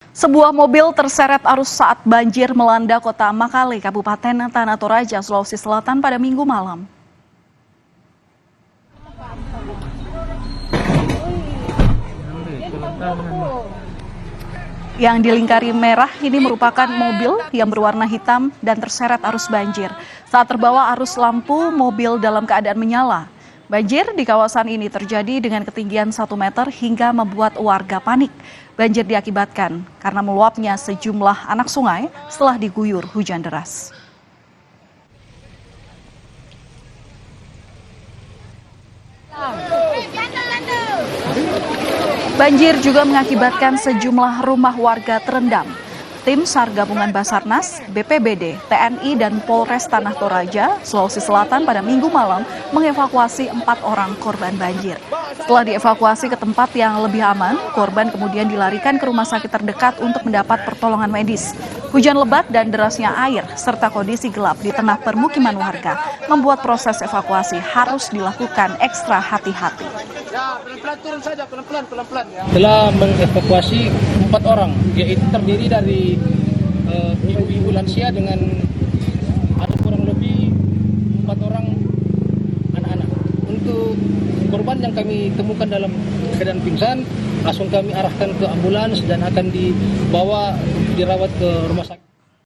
Sebuah mobil terseret arus saat banjir melanda kota Makale, Kabupaten Tanah Toraja, Sulawesi Selatan pada Minggu malam. Yang dilingkari merah ini merupakan mobil yang berwarna hitam dan terseret arus banjir. Saat terbawa arus lampu, mobil dalam keadaan menyala. Banjir di kawasan ini terjadi dengan ketinggian 1 meter hingga membuat warga panik. Banjir diakibatkan karena meluapnya sejumlah anak sungai setelah diguyur hujan deras. Banjir juga mengakibatkan sejumlah rumah warga terendam. Tim SAR Gabungan Basarnas, BPBD, TNI, dan Polres Tanah Toraja, Sulawesi Selatan pada Minggu malam mengevakuasi 4 orang korban banjir. Setelah dievakuasi ke tempat yang lebih aman, korban kemudian dilarikan ke rumah sakit terdekat untuk mendapat pertolongan medis. Hujan lebat dan derasnya air serta kondisi gelap di tengah permukiman warga membuat proses evakuasi harus dilakukan ekstra hati-hati. Telah mengevakuasi 4 orang, yaitu terdiri dari ibu-ibu lansia dengan ada kurang lebih 4 orang anak-anak. Untuk korban yang kami temukan dalam keadaan pingsan, langsung kami arahkan ke ambulans dan akan dibawa dirawat ke rumah sakit.